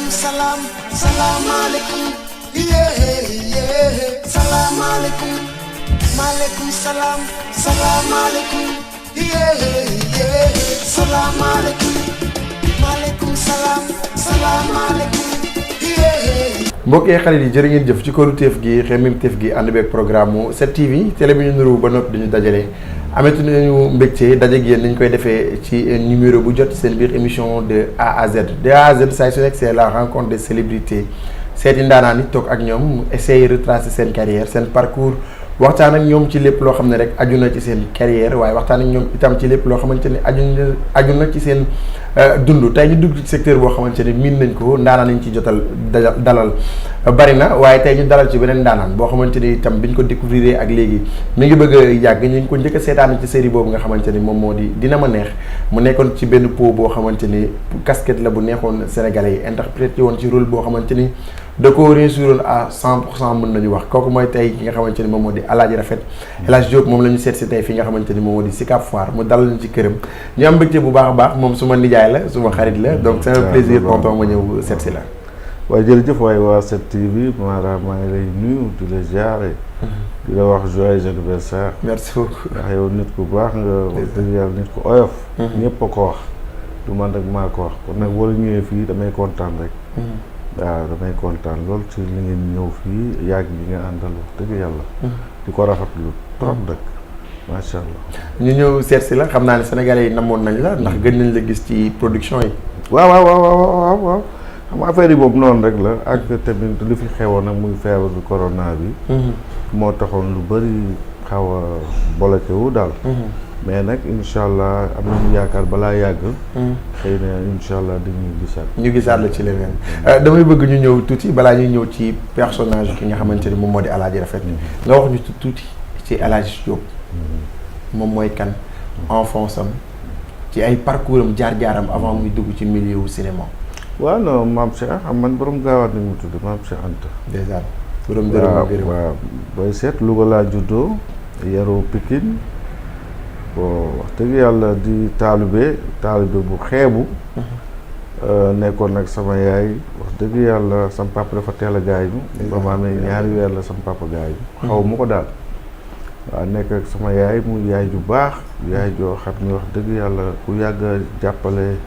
salam, salam alaikum, yeah, salam alaikum, maaleykum salam, salam alaikum, yeah, salam alaikum, maaleykum salam, salam alaikum, yeah. mbokk yi xarit yi jërë ngeen jëf ci kóolu teef gi xemmim teef gi ànd beeg programme mu 7TV télé bi ñu nuru ba noppi dañu dajale amatu nañu mbégte daje ak yéen ni ñu koy defee ci numéro bu jot seen biir émission de A à Z de A à Z saa su nekk c'est la rencontre des célébrités seeti ndaanaan yi toog ak ñoom essayer retracer seen carrière seen parcours waxtaan ak ñoom ci lépp loo xam ne rek aju na ci seen carrière waaye waxtaan ak ñoom itam ci lépp loo xamante ne aju na ci seen dund tey ñu dugg ci secteur boo xamante ne miin nañ ko ndaanaan nañ ci jotal dalal bari na waaye tey ñu dalal ci beneen ndaanaan boo xamante ni itam biñ ko découvrir ak léegi mi ngi bëgg a yàgg ñu ngi ko njëkk a seetaan ci série boobu nga xamante ni moom moo di dina ma neex mu nekkoon ci benn pot boo xamante ni casquette la bu neexoon sénégalais yi interprété woon ci rôle boo xamante ni da ko réussiroon à 100% mën nañu wax kooku mooy tey ki nga xamante ni moom moo di Alaaji Rafet El Hadj Diop moom la ñu seet si tey fi nga xamante ni moom moo di Sicap Foire mu dalal ñu ci këram ñu am mbégte bu baax a baax moom suma nijaay la suma xarit la donc c'est un plaisir tonton ma ñëw seet si la waaye jërëjëf waaye waa 7TV maanaam maa ngi lay nuyu di la ziare di la wax joyeux anniversaire merci beaucoup ndax yow nit ku baax nga wax dëgg yàlla nit ku oyof ñëpp a ko wax du man rek maa ko wax kon nag boo ñëwee fii damay kontaan rek waaw damay kontaan lool ci li ngeen ñëw fii yàgg yi nga àndal wax dëgg yàlla di ko rafetlu trop nag macha allah ñu ñëw seet si la xam naa ne sénégalais yi namoon nañ la ndax gën nañ la gis ci production yi waaw xam affaire yi boobu noonu rek la ak tamit li fi xewoon nag muy feebar bi corona bi moo taxoon lu bëri xaw a bloqué wu daal mais nag incha allah am nañu yaakaar balaa yàgg xëy na incha allah dañuy gisaat la ci leneen damay bëgg ñu ñëw tuuti balaa ñuy ñëw ci personnage ki nga xamante ni moom moo di Alaaji Rafet nga wax ñu tuuti ci El Hadj Diop moom mooy kan enfance am ci ay parcours am jaar-jaaram avant muy dugg ci milieu wu cinéma waaw non maam Cheikh am man borom gaawaat nañ mu tudd maam Cheikh Anta dèjà borom dërëm waaw booy seet Louga laa juddoo yaroo Pikine bon wax dëgg yàlla di taalibe bu xeebu nekkoon nag sama yaay wax dëgg yàlla sama papa dafa teel a gaañu ba ma amee ñaari weer la sama papa gaañu xaw ma ko daal waaw nekk ak sama yaay mu yaay ju baax yaay joo xam ni wax dëgg yàlla ku yàgg a jàppale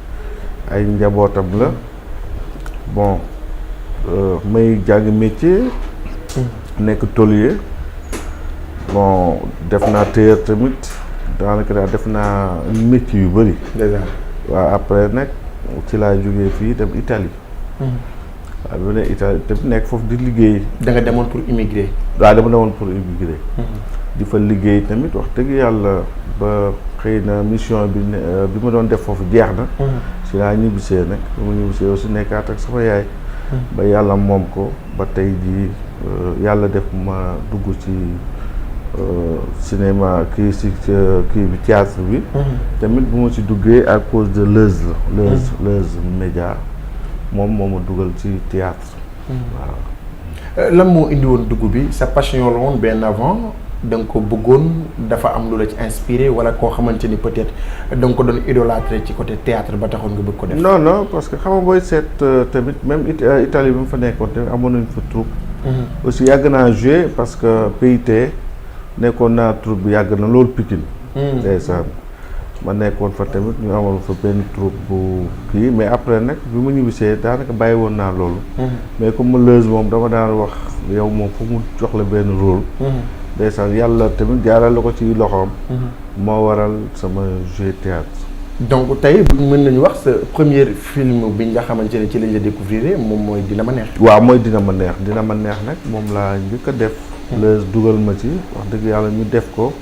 ay njabootam la bon may jàng métier nekk tôlier bon def naa tailleur tamit daanaka daal def naa métier yu bëri waaw après nag ci laa jógee fii dem Italie waaw bu ne Italie tamit nekk foofu di liggéey da nga demoon pour immigrer waaw dama demoon pour immigrer di fa liggéey tamit wax dëgg yàlla ba xëy na mission bi ma doon def foofu jeex na ci laa ñibbisee nag mu ñibbisee aussi nekkaat ak sama yaay ba yàlla moom ko ba tey jii yàlla def ma dugg ci cinéma kii bi théâtre bi tamit bu ma ci duggee à cause de Leuz Média moom moo ma dugal ci théâtre waaw lan moo indi woon dugg bi sa passion la woon benn avant da nga ko bëggoon dafa am lu la ci inspiré wala koo xamante ni peut-être da nga ko doon idolâtré ci côté théâtre ba taxoon nga bëgg ko def non parce que xam nga booy seet tamit même Italie bi mu fa nekkoon tamit amoon nañu fa troupe aussi yàgg naa joué parce que PIT nekkoon naa troupe bi yàgg na loolu Pikine ndeysaan ma nekkoon fa tamit ñu amoon fa benn troupe bu kii mais après nag bi mu ñibbisee daanaka bàyyi woon naa loolu mais comme ma Leuz moom dama daan wax yow moom fu mu jox la benn rôle ndeysaan yàlla tamit jaaral la ko ci loxoom moo waral sama jeu théâtre donc tey mën nañu wax sa premier film bi nga xamante ne ci lañ la découvrir moom mooy Dina ma neex waaw mooy Dina ma neex nag moom laa njëkk a def Leuz dugal ma ci wax dëgg yàlla ñu def ko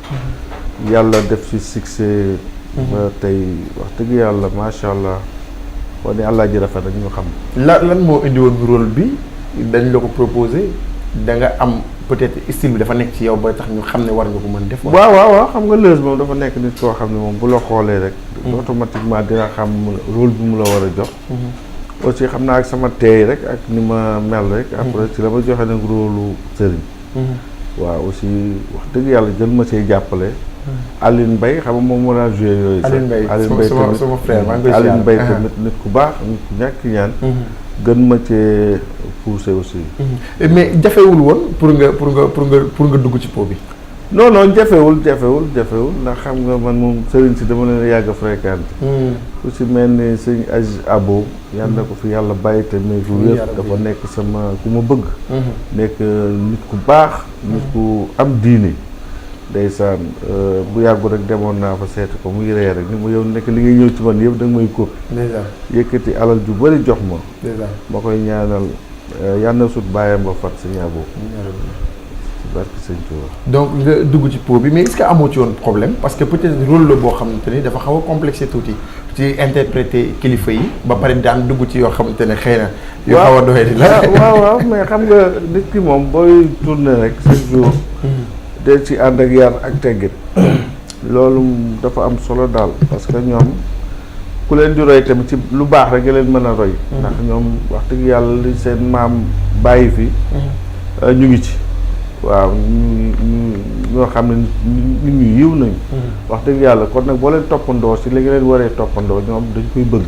yàlla def ci succès ba tey wax dëgg yàlla macha allah wane Alaaji Rafet rek ñu xam lan moo indi woon rôle bi dañ la ko proposé da nga am peut-être style bi dafa nekk ci yow ba tax ñu xam ne war nga ko mën def waaw xam nga Leuz moom dafa nekk nit koo xam ne moom bu la xoolee rek automatiquement dina xam rôle bi mu la war a jox aussi xam naa ak sama teey rek ak ni ma mel rek après ci la ma joxe nag rôle sëriñ waaw aussi wax dëgg yàlla jël ma see jàppale Aline Mbaye xam nga moom moo daan joué yooyu sax Aline Mbaye sama frère maa ngi koy Aline Mbaye tamit nit ku baax nit ku ñàkk ñaan gën ma cee poussé aussi. mais jafewul woon pour nga dugg ci po bi. non jafewul ndax xam nga man moom sëriñ si dama leen yàgg a fréquenté. ku si mel ni sëñ Aziz Abo. yal na ko fi yàlla bàyyi te muy fu wér dafa nekk sama ku ma bëgg. nekk nit ku baax. nit ku am diine. ndeysaan bu yàggu rek demoon naa fa seeti ko muy ree rek ni mu yow nekk li ngay ñëw ci man yëpp da nga may kóob. yëkkati alal ju bëri jox ma. ma koy ñaanal yal na sut bàyyam ba fat sëñ Abo. barke sëñ Tuubaa. donc nga dugg ci po bi mais est-ce que amoo ci woon problème parce que peut-être rôle la boo xamante ni dafa xaw a complexé tuuti ci interpréter kilifa yi ba pare daan dugg ci yoo xamante ne xëy na. yu xaw a doxee di la. waaw mais xam nga nit ki moom booy tourner rek chaque jour. de ci ànd ak yar ak teggit. loolu dafa am solo daal parce que ñoom ku leen di roy tamit ci lu baax rek nga leen mën a roy. ndax ñoom wax dëgg yàlla li seen maam bàyyi fi. ñu ngi ci. waaw ñoo xam ne nit ñu yiw nañu. wax dëgg yàlla kon nag boo leen toppandoo si li nga leen waree toppandoo ñoom dañ koy bëgg.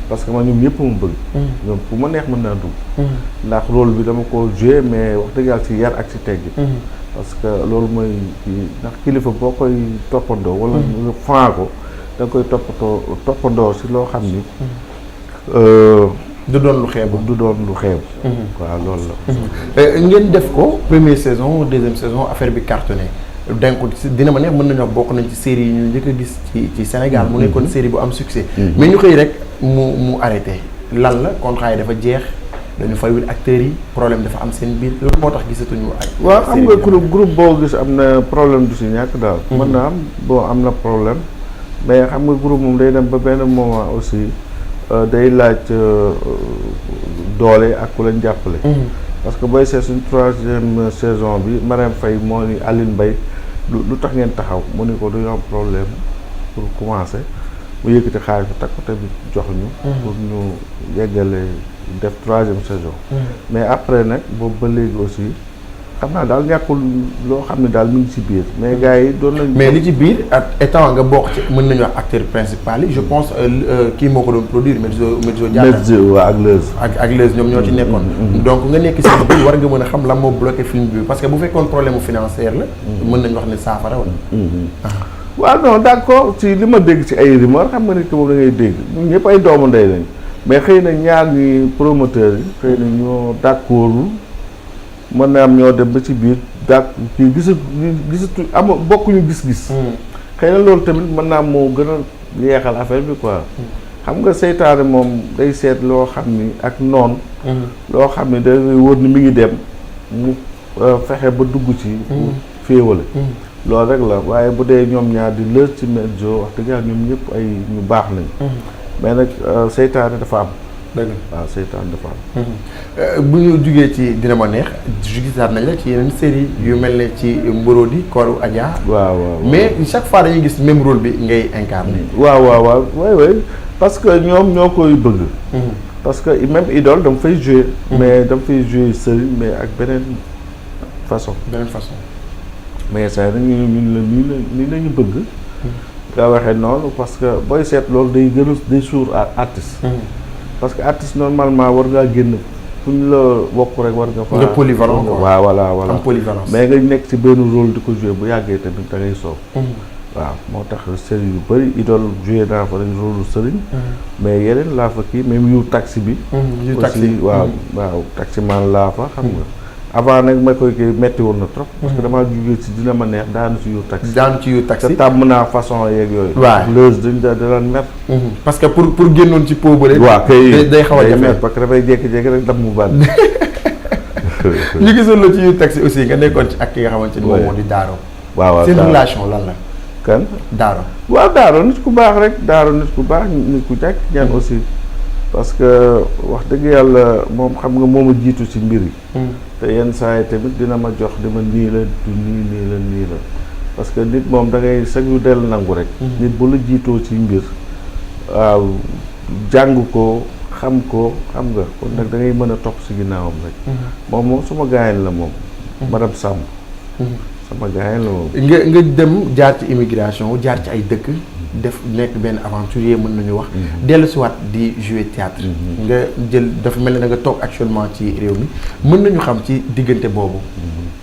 parce que man ñoom ñëpp mu bëgg. ñoom fu ma neex mën naa dugg. ndax rôle bi dama ko joué mais wax dëgg yàlla si yar ak si teggi. parce que loolu mooy ndax kilifa boo koy toppandoo. wala nga fan ko da nga koy toppandoo si loo xam ni. du doon lu xeebu. waaw loolu la. ngeen def ko première saison deuxième saison affaire bi cartonné donc dina ma neex mën nañoo bokk nañ ci série yi ñu njëkk a gis ci Sénégal. mu nekkoon série bu am succès. mais ñu xëy rek mu arrêté lan la contrat yi dafa jeex dañu fayul acteurs yi problème dafa am seen biir loolu moo tax gisatuñu ay. waaw xam nga groupe boo gis am na problème du si ñàkk daal. mën na am na problème mais xam nga groupe moom day dem ba benn moment aussi. day laaj doole ak ku leen jàppale. parce que booy seet suñ 3e saison bi Marème Faye moo ni Aline Mbaye lu tax ngeen taxaw mu ni ko dañoo am problème pour commencer mu yëkkati xaalis bu takku tamit jox ñu. pour ñu yeggale def 3e saison. mais après nag boobu ba léegi aussi xam naa daal ñàkkul loo xam ne daal mi ngi ci biir mais gars yi doon nañ. mais li ci biir ak étant nga bokk ci mën nañu wax acteur principal yi je pense kii moo ko doon produire Medzo Diatta. waaw ak Leuz. ak Leuz ñoom ñoo ci nekkoon. donc nga nekk si biir war nga mën a xam lan moo bloqué film bi parce que bu fekkoon problème financier la. mën nañu wax ne saafara wala. waaw non d'accord ci li ma dégg ci ay rumeur xam nga nit ki moom da ngay dégg ñun ñëpp ay doomu ndey lañ mais xëy na ñaar ñi promoteurs yi xëy na ñoo d'accordul mën na am ñoo dem ba ci biir kii gisatu bokkuñu gis-gis. xëy na loolu tamit mën naa moo gën a yeexal affaire bi quoi. xam nga seytaane moom day seet loo xam ni ak noon loo xam ni da ngay wóor ni mi ngi dem mu fexe ba dugg ci. féewale. loolu rek la waaye bu dee ñoom ñaar di Leuz ci Medzo wax dëgg yàlla ñoom ñëpp ay ñu baax lañ. mais nag seytaane dafa am. dëgg waaw seytaan dafa am. bu ñu jugee ci dina ma neex gisaat nañ la ci yeneen série yu mel ne ci Mborodi Kooru Adja. waaw mais chaque fois dañuy gis même rôle bi ngay incarné. waaw way parce que ñoom ñoo koy bëgg. parce que même Idole dama fay jouer. mais dama fay jouer série mais ak beneen façon. mais saa yi nii la ñu bëgg. nga waxee noonu parce que booy seet loolu day suur artiste. parce que artiste normalement war ngaa génn fu ñu la bokk rek war nga fa. nga polyvalent quoi waaw voilà am polyvalence. mais nga nekk ci benn rôle di ko jouer bu yàggee tamit da ngay soob. waaw moo tax série yu bëri Idole joué naa fa rek rôle sëriñ. mais yeneen laa fa kii même yu taxi bi. yu taxi aussi waaw taximan laa fa xam nga. avant nag ma koy kii metti woon na trop. parce que damaa jugee ci dina ma neex daanu ci yu taxi. te tàmm naa façon yeeg yooyu. waaw Leuz dañ daan mer. parce que pour génnoon ci po bële. waaw kay day xaw a jafe parce que dafay jékki-jékki rek dam mu bànn. ñu gisoon la ci yu taxi aussi nga nekkoon ci ak ki nga xamante ni moom moo di Daaro. waaw seen relation lan la. kan Daaro. waaw Daaro nit ku baax rek Daaro nit ku baax nit ku jàkk ñaan aussi. parce que wax dëgg yàlla moom xam nga moom a jiitu ci mbir yi. te yenn saa yi tamit dina ma jox dama nii la du nii la parce que nit moom da ngay sag yu del nangu rek. nit bu la jiitoo ci mbir waaw jàng ko xam nga kon nag da ngay mën a topp si ginnaawam rek. moom suma gaayen la moom. madame Samb. sama gaayen la moom. nga dem jaar ci immigration jaar ci ay dëkk def nekk benn aventurier mën nañu wax dellu si waat di jouer théâtre nga jël dafa mel ne da nga toog actuellement ci réew mi mën nañu xam ci diggante boobu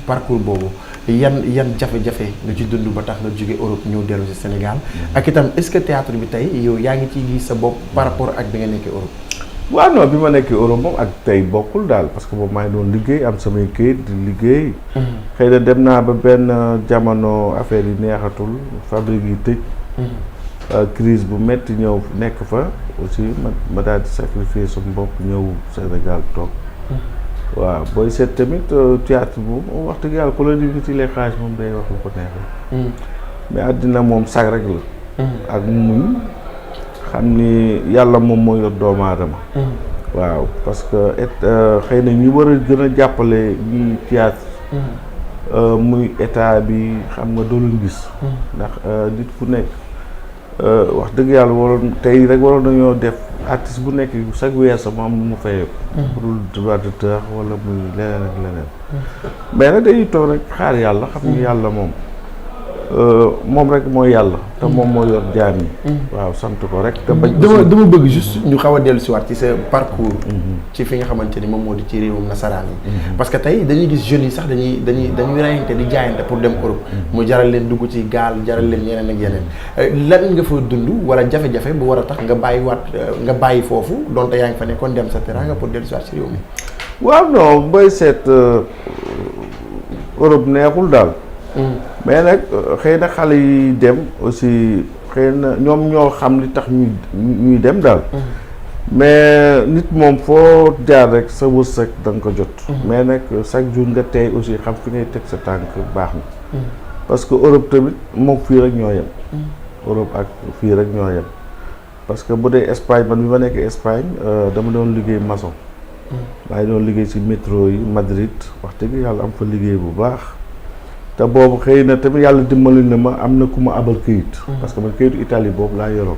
parcours boobu yan jafe-jafe nga ci dund ba tax nga jóge Europe ñëw dellu si Sénégal ak itam est-ce que théâtre bi tey yow yaa ngi ciy gis sa bopp par rapport ak bi nga nekkee Europe. waaw non bi ma nekkee Europe moom ak tey bokkul daal parce que boobu maa ngi doon liggéey am samay këyit di liggéey. xëy na dem naa ba benn jamono affaire yi neexatul fabrique yi tëj. crise bu metti ñëw nekk fa aussi ma daal di sacrifier sama bopp ñëw Sénégal toog. waaw booy seet tamit théâtre boobu wax dëgg yàlla ku la di lay xaaj moom day wax lu ko neexee. mais àddina moom sag rek la. ak muñ xam ni yàlla moom moo yor doomu aadama. waaw parce que xëy na ñi war a gën a jàppale ñi théâtre. muy état bi xam nga doo leen gis. ndax nit ku nekk wax dëgg yàlla waroon tey rek waroon nañoo def artiste bu nekk chaque weer sax mu am lu mu fayee ko. pour droit d'auteur wala muy leneen ak leneen. mais nag dañuy toog rek xaar yàlla xam ni yàlla moom rek mooy yàlla. te moom moo yor jaam yi. waaw sant ko rek. te bañ dama bëgg juste ñu xaw a dellu si waat ci sa parcours. ci fi nga xamante ni moom moo di ci réewum nasaraan yi. parce que tey dañuy gis jeunes yi sax dañuy rayante di jaayante pour dem Europe. mu jaral leen dugg ci gaal jaral leen yeneen ak yeneen. lan nga fa dund wala jafe-jafe bu war a tax nga bàyyi foofu donte yaa ngi fa nekkoon dem sa teranga pour dellu si waat ci réew mi. waaw non booy seet Europe neexul daal. mais nag xëy na xale yi dem aussi xëy na ñoom ñoo xam li tax ñuy dem daal. mais nit moom foo jaar rek sa wërsëg da nga ko jot. mais nag chaque jour nga tey aussi xam fi ngay teg sa tànk baax na. parce que Europe tamit moom fii rek ñoo yem. Europe ak fii rek ñoo yem. parce que bu dee Espagne man bi ma nekk Espagne dama doon liggéey maçon. maa ngi doon liggéey ci métro yi Madrid wax dëgg yàlla am fa liggéey bu baax. te boobu xëy na tamit yàlla dimbali na ma am na ku ma abal këyit. parce que man këyitu Italie boobu laa yoroon.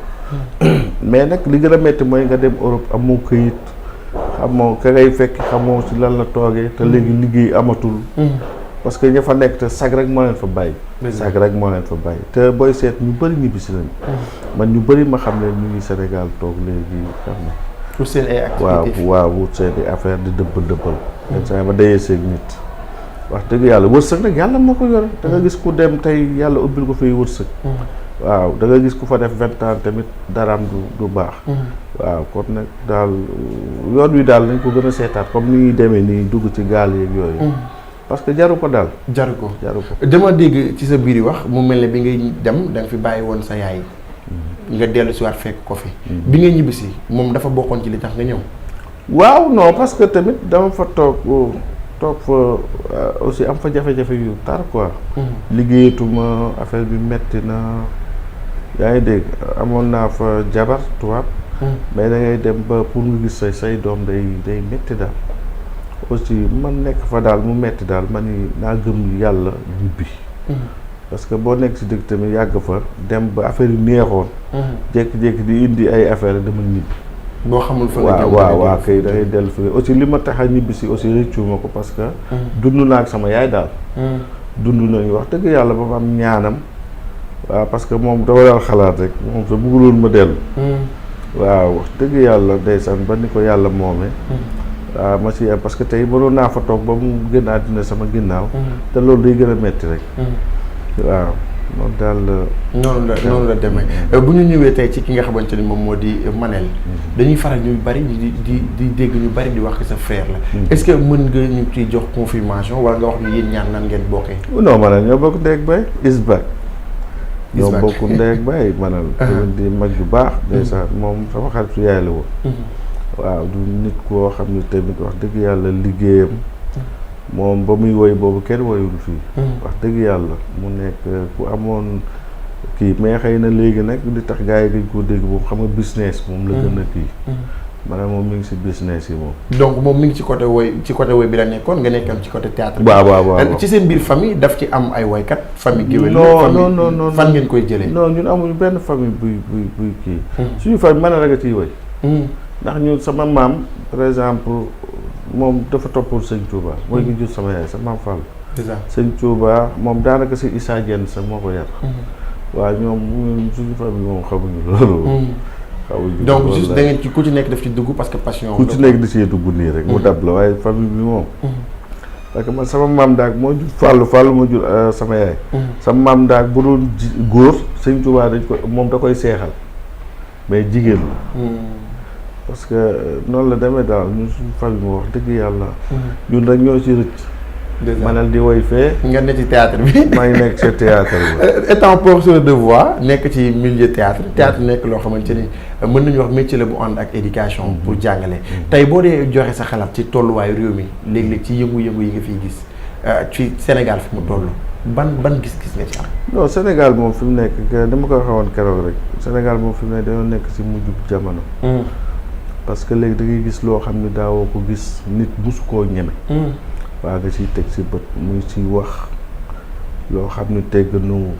mais nag li gën a métti mooy nga dem Europe amoo këyit xamoo ka ngay fekk xamoo ci lan la toogee te léegi liggéey amatul. parce que ña fa nekk te sag rek moo leen fa bàyyi. sag rek moo leen fa bàyyi te booy seet ñu bëri ñibbisi nañu. man ñu bëri ma xam ne ñu ngi Sénégal toog léegi xam na. pour seen ay activités waaw wut seen i affaire di dëbbal. saa ba dayee seen nit. wax dëgg yàlla wërsëg nag yàlla moo ko yore da nga gis ku dem tey yàlla ubbil ko fiy wërsëg. waaw da nga gis ku fa def 20 ans tamit daraam du baax. waaw kon nag daal yoon wi daal nañ ko gën a seetaat comme ni ñuy demee nii dugg ci gaal yeeg yooyu. parce que jaru ko daal. jaru ko dama dégg ci sa biir yi wax mu mel ne bi ngay dem da nga fi bàyyi woon sa yaay. nga dellu si waat fekk ko fi. bi nga ñibbisi moom dafa bokkoon ci li tax nga ñëw. waaw non parce que tamit dama fa toog fa aussi am fa jafe-jafe yu tar quoi. liggéeyatuma affaire bi metti na yaa ngi dégg amoon naa fa jabar tubaab. mais da ngay dem ba pour nga gis say doom day metti daal. aussi man nekk fa daal mu metti daal ma ni naa gëm yàlla ñibbi. parce que boo nekk si dëkk tamit yàgg fa dem ba affaire yu neexoon. jékki-jékki di indi ay affaire dama ñibbi. boo xamul fa nga jëm waaw kay da ngay dellu fi aussi li ma tax a ñibbi si aussi rëccu ma ko parce que. dund naa ak sama yaay daal. dund nañu wax dëgg yàlla ba ma am ñaanam. waaw parce que moom dama daal xalaat rek moom sa bëgguloon ma dellu. waaw wax dëgg yàlla ndeysaan ba ni ko yàlla moomee. waaw ma si parce que tey mënoon naa fa toog ba mu gën a àddina sama ginnaaw. te loolu day gën a metti rek. waaw. noonu daal noonu la demee bu ñu ñëwee tey ci ki nga xamante ni moom moo di Manel dañuy faral ñu bari di dégg ñu bari di wax que sa frère la. est-ce que mën nga ñu ciy jox confirmation wala nga wax ñu yéen ñaan nan ngeen bokkee. non Manel ñoo bokk ndey ak baay Isbak. ñoo bokk ndey ak baay Manel. di mag bu baax. ndeysaan moom sama xaritu yaay la woon. waaw du nit koo xam ne tamit wax dëgg yàlla liggéeyam. moom ba muy woy boobu kenn woyul fii. wax dëgg yàlla mu nekk ku amoon kii mais xëy na léegi nag di tax gars yi dañ koo dégg moom xam nga business moom la gën a kii. maanaam moom mi ngi si business yi moom. donc moom mi ngi ci côté woy bi la nekkoon nga nekkoon ci côté théâtre bi. waaw ci seen biir famille daf ci am ay woykat. famille géwél non fan ngeen koy jëlee. non ñun amuñu benn famille buy kii. suñu famille mën a rek a ciy woy. ndax ñun sama maam par exemple. moom dafa toppoon sëñ Touba mooy ki jur sama yaay sa maam Fall. sëñ Touba moom daanaka si Issa Diène sax moo ko yar. waaw ñoom suñu famille moom xamuñu loolu. xamuñu donc juste da ngeen ci ku ci nekk daf ci dugg parce que passion. ku ci nekk di see dugg nii rek. mu dab la waaye famille bi moom. parce que man sama maam daag moo jur Fallou moo jur sama yaay. sama maam daag bu doon góor Sëñ Tuubaa dañ ko moom da koy seexal mais jigéen la. parce que noonu la demee daal ñun suñu famille moo wax dëgg yàlla. ñun rek ñoo ci rëcc. manal di woy fee. nga ne ci théâtre bi. maa ngi nekk ci théâtre bi. étant professeur de voix nekk ci milieu théâtre nekk loo xamante ni mën nañu wax métier la bu ànd ak éducation pour jàngale. tey boo dee joxe sa xalaat ci tolluwaayu réew mi léeg-léeg ci yëngu-yëngu yi nga fiy gis ci Sénégal fi mu toll ban gis-gis nga ci am. non Sénégal moom fi mu nekk dama ko waxoon keroog rek Sénégal moom fi mu nekk dañoo nekk si mujjub jamono. parce que léegi da ngay gis loo xam ne daawoo ko gis nit musu koo ñeme. waa nga ciy teg si bët muy ci wax loo xam ne tegganu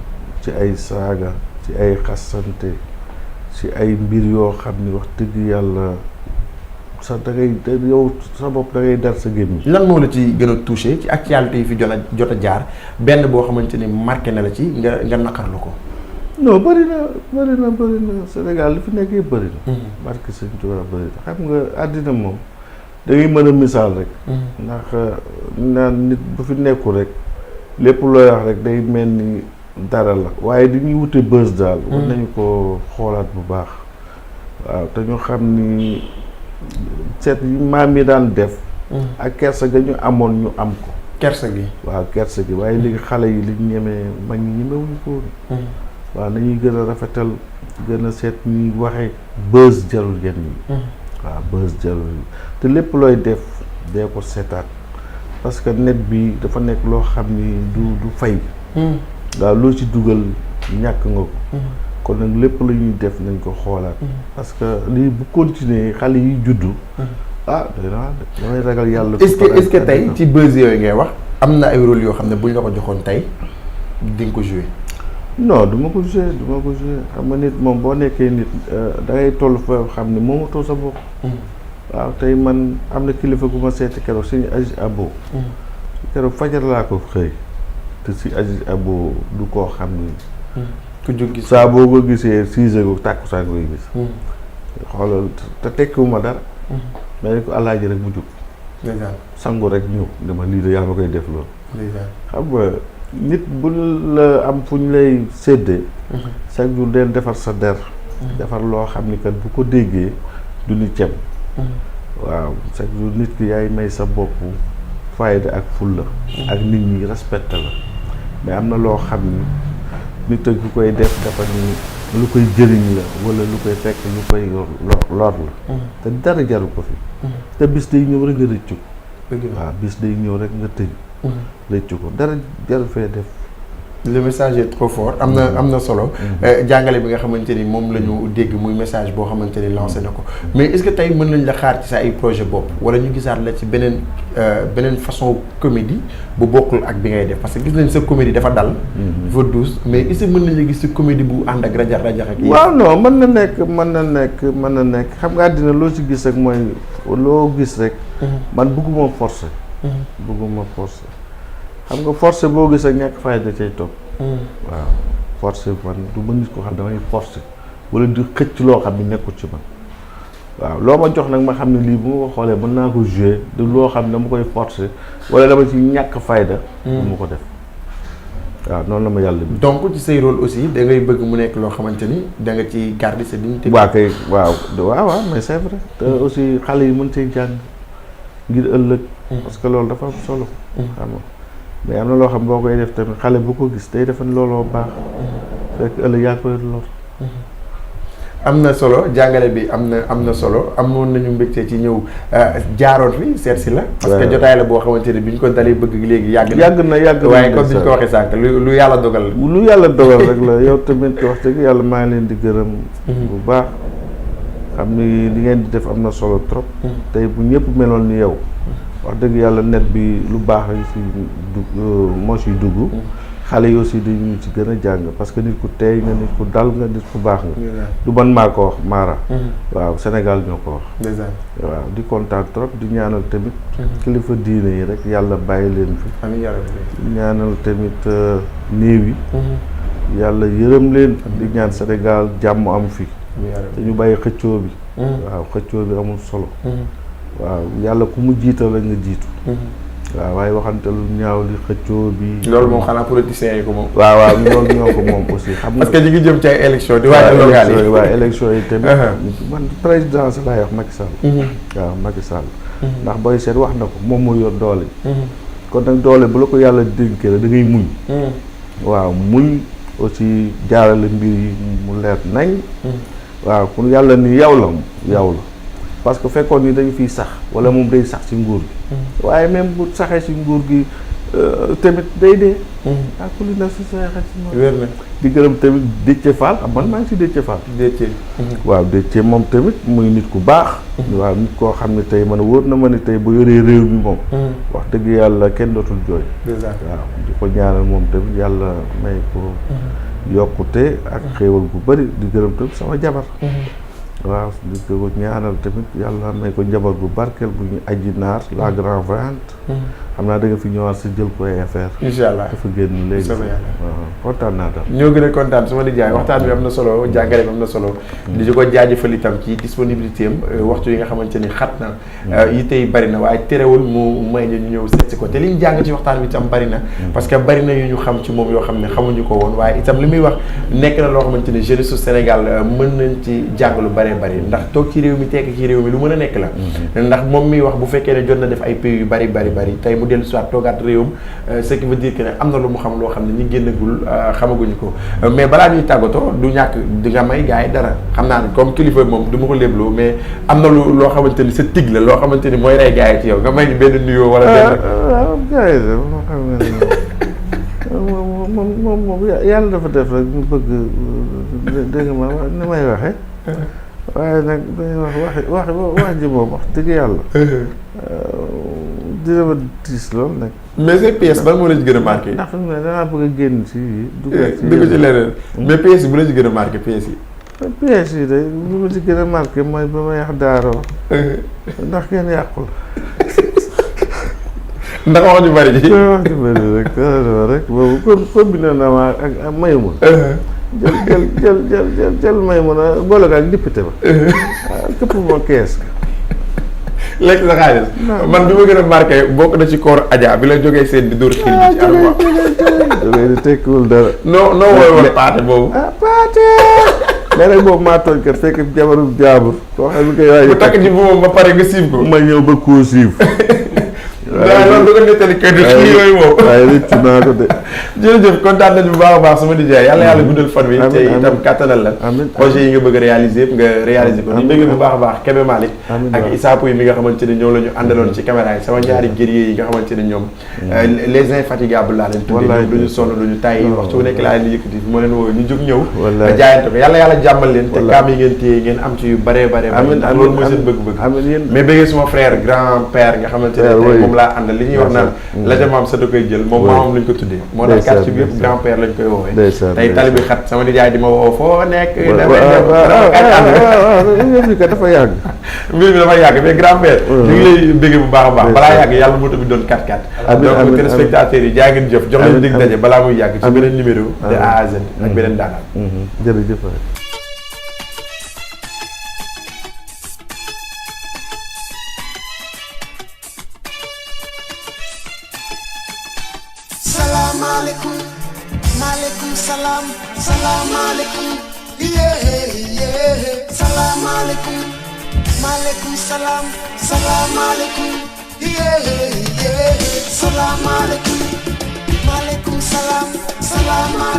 ci ay saaga ci ay xasante ci ay mbir yoo xam ni wax dëgg yàlla sax da ngay yow sa bopp da ngay dar sa gémmiñ. lan moo la ci gën a touché ci actualité yi fi jot a jaar benn boo xamante ni marqué na la ci nga naqarlu ko. non bëri na Sénégal li fi nekkee bëri na. barke Sëñ Tuubaa bëri na xam nga àddina moom. da ngay mën a misaal rek. ndax naan nit bu fi nekkul rek lépp looy wax rek day mel ni dara la waaye dañuy wute bës daal. war nañu ko xoolaat bu baax. waaw te ñu xam ni seet yi maam yi daan def. ak kersa ga ñu amoon ñu am ko. kersa gi. waaw kersa gi waaye léegi xale yi liñ ñemee mag ñi ñemewuñu ko woon. waaw nañuy gën a rafetal gën a seet ñuy waxe bës jarul yenn yi. waaw bës jarul te lépp looy def dee ko seetaat parce que net bi dafa nekk loo xam ni du fay. waaw loo ci dugal ñàkk nga ko. kon nag lépp la ñuy def nañ ko xoolaat. parce que lii bu continuer xale yi juddu. damay ragal yàlla. est-ce que tey ci bës yooyu ngay wax am na ay rôle yoo xam ne buñ la ko joxoon tey di nga ko jouer. non du ma ko jouer xam nga nit moom boo nekkee nit da ngay toll fa xam ne moomatoo sa bopp. waaw tey man am na kilifa gu ma seeti keroog suñu Aziz Abo. keroog fajar laa ko xëy te si Aziz Abo du koo xam ni. ku jóg gis saa boo ko gisee 6 heures tàkkusaan koy gis. xoolal te tekkiwuma dara. mais ko alaaji rek mu jóg. sangu rek ñëw dama lii de yaa ma koy def loolu. xam nga. nit bu la am fu ñu lay séddee. chaque jour den defar sa der. defar loo xam ni kat bu ko déggee du ni cem. waaw chaque jour nit ki yaay may sa bopp fayda ak fulla ak nit ñi respecté la mais am na loo xam ni nit ak ku koy def dafa ni lu koy jëriñ la wala lu koy fekk lu koy lor la. te dara jaru ko fi. te bis day ñëw rek nga rëccu. waaw bis day ñëw rek nga tëj. rëccu ko dara jaru fee def. le message est trop fort am na solo. jàngale bi nga xamante ni moom la ñu dégg muy message boo xamante ni lancé na ko mais est-ce que tey mën nañ la xaar ci sa ay projet bopp wala ñu gisaat la ci beneen façon comédie bu bokkul ak bi ngay def parce que gis nañ sa comédie dafa dal. dafa douce mais est-ce que mën nañ la gis ci comédie bu ànd ak rajax ak. waaw non mën na nekk xam nga àddina loo ci gis rek mooy loo gis rek. man bëgguma forcer. xam nga forcé boo gis ak ñàkk fayda cay topp. waaw forcé man du ma nit ko xam damay forcé wala di xëcc loo xam ne nekkul ci man waaw loo ma jox nag ma xam ne lii bu ma ko xoolee mën naa ko jouer du loo xam ne dama koy forcé wala dama ci ñàkk fayda. du ma ko def waaw noonu la ma yàlla bi. donc ci say rôle aussi da ngay bëgg mu nekk loo xamante ni da nga ci garder sa dignité. waaw mais c'est vrai te aussi xale yi mën see jàng ngir ëllëg. parce que loolu dafa am solo. xam nga mais am na loo xam boo koy def tamit xale bu ko gis day defen looloo baax. fekk ëllëg yaa koy lor. am na solo jàngale bi am na solo amoon nañu mbégte ci ñëw jaaroon fi seet si la. parce que jotaay la boo xamante ne bi ñu ko dalee bëgg léegi yàgg na waaye comme bi ñu ko waxee sànq lu yàlla dogal. lu yàlla dogal rek la yow tamit wax dëgg yàlla maa ngi leen di gërëm. bu baax xam ni li ngeen di def am na solo trop. tey bu ñëpp meloon ni yow. wax dëgg yàlla net bi lu baax rek si moo siy dugg. xale yi aussi dañu ci gën a jàng parce que nit ku teey nga nit ku dal nga nit ku baax nga. du man maa ko wax Mara. waaw Sénégal ñoo ko wax. waaw di kontaan trop di ñaanal tamit. kilifa diine yi rek yàlla bàyyi leen fi. ñaanal tamit néew yi. yàlla yërëm leen di ñaan Sénégal jàmm am fi te ñu bàyyi xëccoo bi waaw xëccoo bi amul solo waaw yàlla ku mu jiital la nga jiitu waaw waaye waxante lu ñaaw li xëccoo bi loolu moom xanaa politiciens yi ko moom waaw loolu ñoo ko moom aussi xam nga parce que ñu ngi jëm ci ay élection di waaj local yi waaw élection yi tamit man présidence laay wax Macky Sall waaw Macky Sall ndax booy seet wax na ko moom moo yor doole kon nag doole bu la ko yàlla dénkee la da ngay muñ waaw muñ aussi jaarale mbir yi mu leer nañ waaw kon yàlla ni yow la parce que fekkoon ni dañu fiy sax wala moom day sax ci nguur gi waaye même bu saxee ci nguur gi tamit day dee ku li na si saxee ci moom wér na di gërëm tamit Déthié Fall man maa ngi si Déthié Fall waaw Déthié moom tamit muy nit ku baax waaw nit koo xam ne tey man wóor na ma ne tey bu yoree réew mi moom wax dëgg yàlla kenn dootul jooy waaw di ko ñaanal moom tamit yàlla may ko yokkute ak xéewal bu bëri di gërëm tamit sama jabar waaw di ko ñaanal tamit yàlla may ko njaboot bu barkeel bu ñu aji naar la grande vente xam naa da nga fi ñëwaat sa jël ko ay affaire incha allah dafa génn léegi waaw kontaan naa daal ñoo gën a kontaan su ma di jaay waxtaan bi am na solo jàngale bi am na solo di ko jaajëfal itam ci disponibilité am waxtu yi nga xamante ni xat na yi tey bari na waaye terewul mu may ñu ñëw seet si ko te li ñu jàng ci waxtaan bi itam bari na parce que bari na yu ñu xam ci moom yoo xam ne xamuñu ko woon waaye itam li muy wax nekk na loo xamante ni jeunesse su Sénégal mën nañ ci jàng lu bari ndax toog ci réew mi tekk ci réew mi lu mën a nekk la ndax moom miy wax bu fekkee ne jot na def ay pays yu bari tey mu dellu soit toogaat réewam ce qui veut dire que ne am na lu mu xam loo xam ne ñi génnagul xamaguñu ko mais balaa ñuy tàggatoo du ñàkk di nga may gars yi dara xam naa ne comme kilifa moom du ma ko lébloo mais am na loo xamante ni sa tig la loo xamante ni mooy rey gars yi ci yow nga may ñu benn nuyoo wala benn waaw gars yi de moo xam ne moom yàlla dafa def rek ñu bëgg dégg ma ni may waxee waaye nag dañuy wax ji moom wax dëgg yàlla dina ma diis loolu nag. mais ces pièces ban moo la ci gën a marqué. ndax fi mu ne dangaa bëgg a génn ci dugg ci leneen mais pièces yi bu la ci gën a marqué pièces yi. pièces yi de bu ma ci gën a marqué mooy ba ma yàq daaroo ndax kenn yàqul. ndax wax ju bari ji. wax ju bari rek boobu combine na ma ak Maymouna. jël Maymouna boole ko ak député ba. këpp ma kees. lekk sa xaalis. man bi ma gën a marqué bokk na ci koor Adja bi la jógee seen di dóor xiir bi ci armoire. jógee di tekkiwul dara. non wooy woon paate boobu. paate. mais nag boobu maa tooñ kat fekk jabaru jaabur. koo xam ne koy waaye bu takk ci moom ba pare nga siif ko. ma ñëw ba koo siif. waaw loolu du ko nettali kër gi yooyu moom. waaye rëcc naa ko de. jërëjëf kontaan nañu bu baax a baax sama nijaay yàlla guddal fan wi. te itam kattanal la. projet yi nga bëgg a réaliser yëpp nga réaliser ko. ñu bëgg bu baax a baax Kébé Malick. ak Issa Pouye mi nga xamante ne ñoom la ñu àndaloon ci caméra yi sama ñaari guerrier yi nga xamante ne ñoom. les infatigables laa leen tuddee. wallaay duñu sonn duñu tàyyi waxtu bu nekk laa leen di yëkkati moo leen woo ñu jóg ñëw. wallaay jaayante ko yàlla jàmmal leen. te kaam yi ngeen téye ngeen am ci yu bare loolu mooy seen bëgg-bëgg. mais bëggee suma frère grand père nga xamante ne moom laa àndal li ñuy wax naan la ca maam sa da koy jël moom maamam lañ ko tuddee moo tax quartier bi yëpp grand père lañ koy woowee tey tali bi xat sama nijaay di ma woo foo nekk dafa yàgg mbir bi dafa yàgg mais grand père ñu ngi lay bégge bu baax a baax balaa yàgg yàlla moo tamit doon 4-4 donc téléspectateurs yi jaay ngeen jëf jox leen dig daje balaa muy yàgg ci beneen numéro de A à Z ak beneen daanaan jërëjëf maaleykum salaam salaamaaleykum salaamaaleykum maaleykum salaam salaamaaleykum salaamaaleykum maaleykum salaam salaamaaleykum